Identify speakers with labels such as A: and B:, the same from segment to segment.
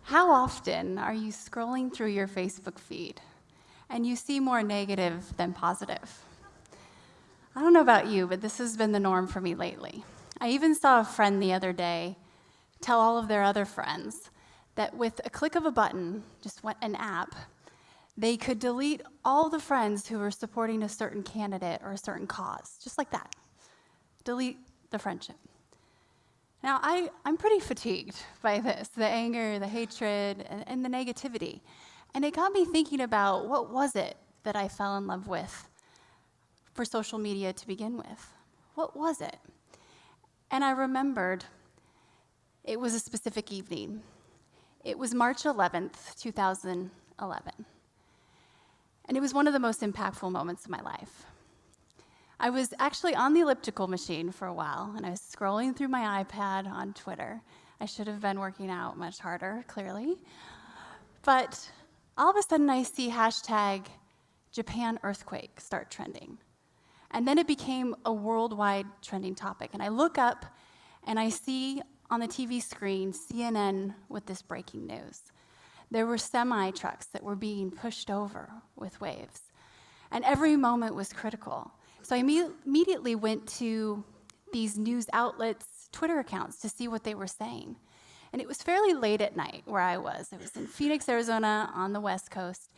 A: How often are you scrolling through your Facebook feed and you see more negative than positive? I don't know about you, but this has been the norm for me lately. I even saw a friend the other day tell all of their other friends that with a click of a button, just an app, they could delete all the friends who were supporting a certain candidate or a certain cause, just like that. Delete the friendship. Now, I'm pretty fatigued by this, the anger, the hatred, and the negativity. And it got me thinking about what was it that I fell in love with for social media to begin with? What was it? And I remembered it was a specific evening. It was March 11th, 2011. And it was one of the most impactful moments of my life. I was actually on the elliptical machine for a while, and I was scrolling through my iPad on Twitter. I should have been working out much harder, clearly. But all of a sudden, I see hashtag Japan earthquake start trending. And then it became a worldwide trending topic. And I look up, and I see on the TV screen CNN with this breaking news. There were semi-trucks that were being pushed over with waves. And every moment was critical. So I immediately went to these news outlets' Twitter accounts to see what they were saying. And it was fairly late at night where I was. I was in Phoenix, Arizona, on the West Coast.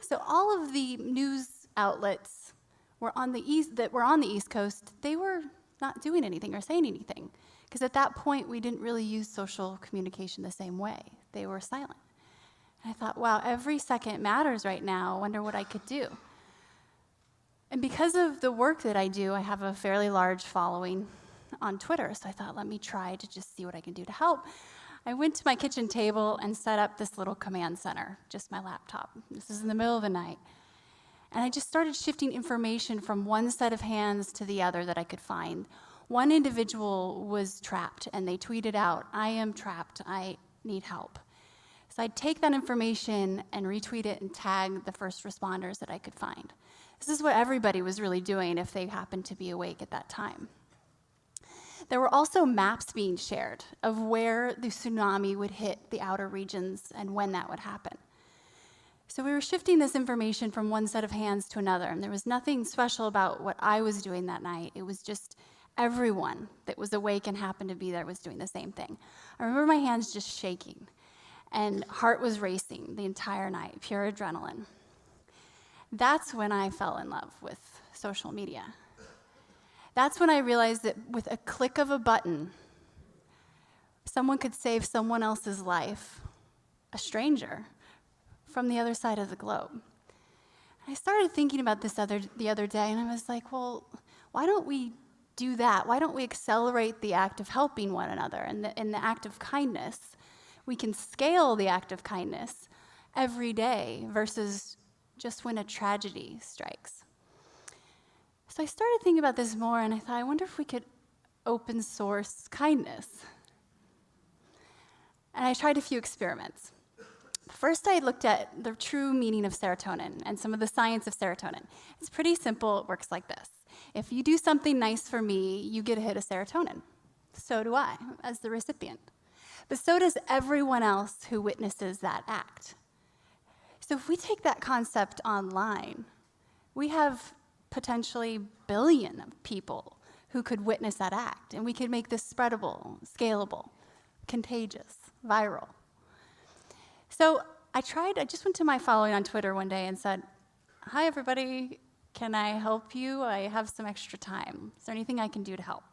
A: So all of the news outlets that were on the East Coast, they were not doing anything or saying anything. Because at that point, we didn't really use social communication the same way. They were silent. And I thought, wow, every second matters right now. I wonder what I could do. And because of the work that I do, I have a fairly large following on Twitter. So I thought, let me try to just see what I can do to help. I went to my kitchen table and set up this little command center, just my laptop. This is in the middle of the night. And I just started shifting information from one set of hands to the other that I could find. One individual was trapped, and they tweeted out, "I am trapped, I need help." So I'd take that information and retweet it and tag the first responders that I could find. This is what everybody was really doing if they happened to be awake at that time. There were also maps being shared of where the tsunami would hit the outer regions and when that would happen. So we were shifting this information from one set of hands to another, and there was nothing special about what I was doing that night. It was just everyone that was awake and happened to be there was doing the same thing. I remember my hands just shaking, and heart was racing the entire night, pure adrenaline. That's when I fell in love with social media. That's when I realized that with a click of a button, someone could save someone else's life, a stranger, from the other side of the globe. And I started thinking about this the other day, and I was like, well, why don't we do that? Why don't we accelerate the act of helping one another and the act of kindness? We can scale the act of kindness every day versus just when a tragedy strikes. So I started thinking about this more, and I thought, I wonder if we could open source kindness. And I tried a few experiments. First, I looked at the true meaning of serotonin and some of the science of serotonin. It's pretty simple. It works like this. If you do something nice for me, you get a hit of serotonin. So do I, as the recipient. But so does everyone else who witnesses that act. So if we take that concept online, we have potentially billion of people who could witness that act, and we could make this spreadable, scalable, contagious, viral. So I just went to my following on Twitter one day and said, "Hi everybody, can I help you? I have some extra time. Is there anything I can do to help?"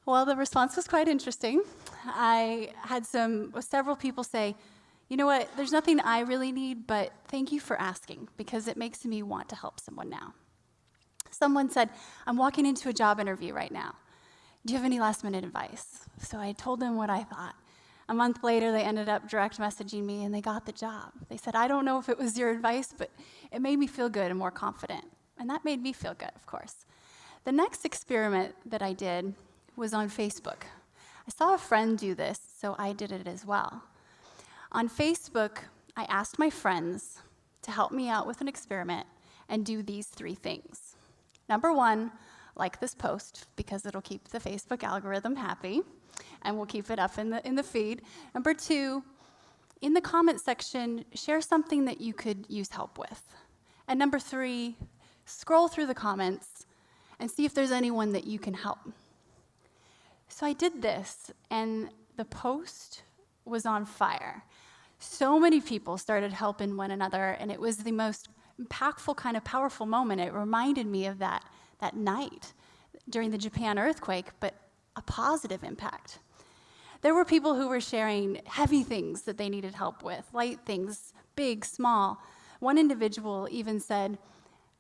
A: Well, the response was quite interesting. I had several people say, "You know what, there's nothing I really need, but thank you for asking, because it makes me want to help someone now." Someone said, "I'm walking into a job interview right now. Do you have any last-minute advice?" So I told them what I thought. A month later, they ended up direct messaging me, and they got the job. They said, "I don't know if it was your advice, but it made me feel good and more confident." And that made me feel good, of course. The next experiment that I did was on Facebook. I saw a friend do this, so I did it as well. On Facebook, I asked my friends to help me out with an experiment and do these 3 things. Number 1, like this post because it'll keep the Facebook algorithm happy, and we'll keep it up in the feed. Number 2, in the comment section, share something that you could use help with. And number 3, scroll through the comments and see if there's anyone that you can help. So I did this, and the post was on fire. So many people started helping one another, and it was the most impactful, kind of powerful moment. It reminded me of that night during the Japan earthquake, but a positive impact. There were people who were sharing heavy things that they needed help with, light things, big, small. One individual even said,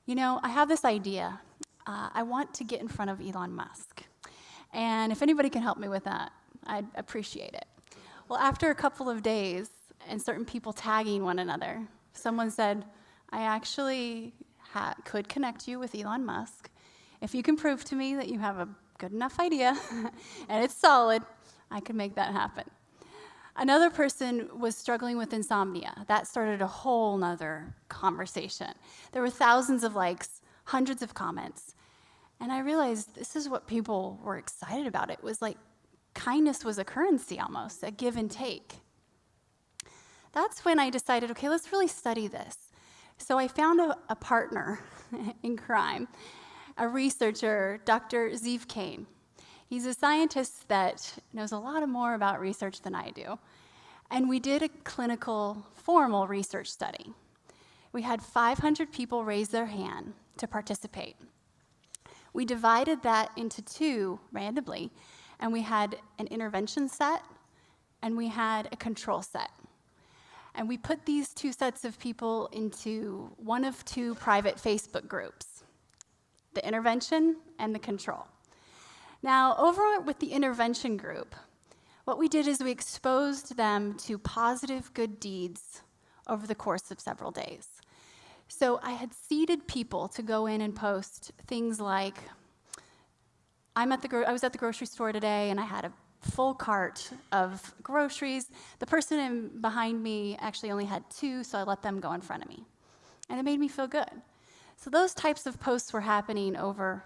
A: I have this idea. I want to get in front of Elon Musk. And if anybody can help me with that, I'd appreciate it. Well, after a couple of days and certain people tagging one another, someone said, I actually could connect you with Elon Musk. If you can prove to me that you have a good enough idea and it's solid, I could make that happen. Another person was struggling with insomnia. That started a whole nother conversation. There were thousands of likes, hundreds of comments. And I realized this is what people were excited about. It was like kindness was a currency almost, a give and take. That's when I decided, okay, let's really study this. So I found a partner in crime, a researcher, Dr. Zeev Kane. He's a scientist that knows a lot more about research than I do. And we did a clinical, formal research study. We had 500 people raise their hand to participate. We divided that into 2 randomly, and we had an intervention set, and we had a control set. And we put these 2 sets of people into one of 2 private Facebook groups, the intervention and the control. Now, over with the intervention group, what we did is we exposed them to positive good deeds over the course of several days. So I had seeded people to go in and post things like, I was at the grocery store today and I had a full cart of groceries. The person behind me actually only had 2, so I let them go in front of me. And it made me feel good. So those types of posts were happening over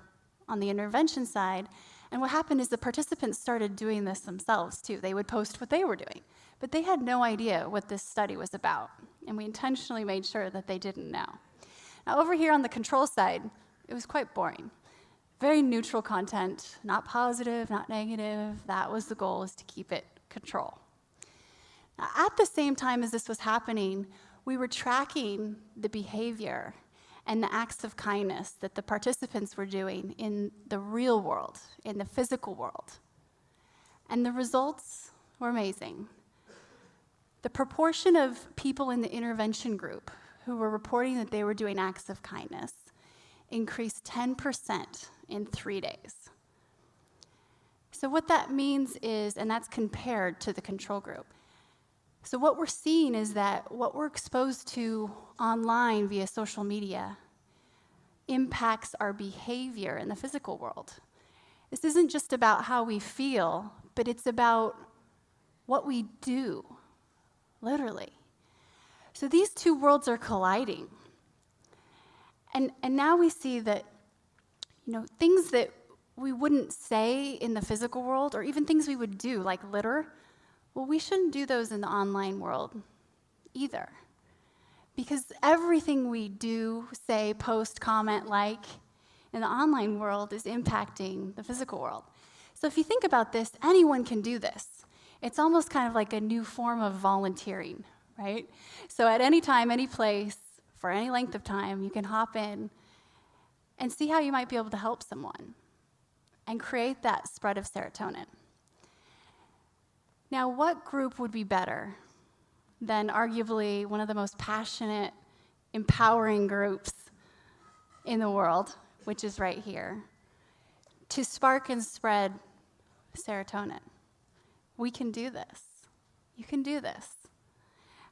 A: on the intervention side. And what happened is the participants started doing this themselves too. They would post what they were doing, but they had no idea what this study was about. And we intentionally made sure that they didn't know. Now over here on the control side, it was quite boring. Very neutral content, not positive, not negative. That was the goal, is to keep it control. Now, at the same time as this was happening, we were tracking the behavior and the acts of kindness that the participants were doing in the real world, in the physical world. And the results were amazing. The proportion of people in the intervention group who were reporting that they were doing acts of kindness increased 10% in 3 days. So what that means is, and that's compared to the control group, so what we're seeing is that what we're exposed to online via social media impacts our behavior in the physical world. This isn't just about how we feel, but it's about what we do, literally. So these 2 worlds are colliding. And now we see that, things that we wouldn't say in the physical world, or even things we would do, like litter, well, we shouldn't do those in the online world either. Because everything we do, say, post, comment, like, in the online world is impacting the physical world. So if you think about this, anyone can do this. It's almost kind of like a new form of volunteering, right? So at any time, any place, for any length of time, you can hop in and see how you might be able to help someone and create that spread of serotonin. Now, what group would be better than arguably one of the most passionate, empowering groups in the world, which is right here, to spark and spread serotonin? We can do this. You can do this.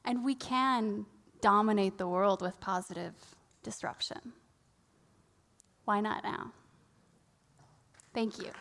A: And we can dominate the world with positive disruption. Why not now? Thank you.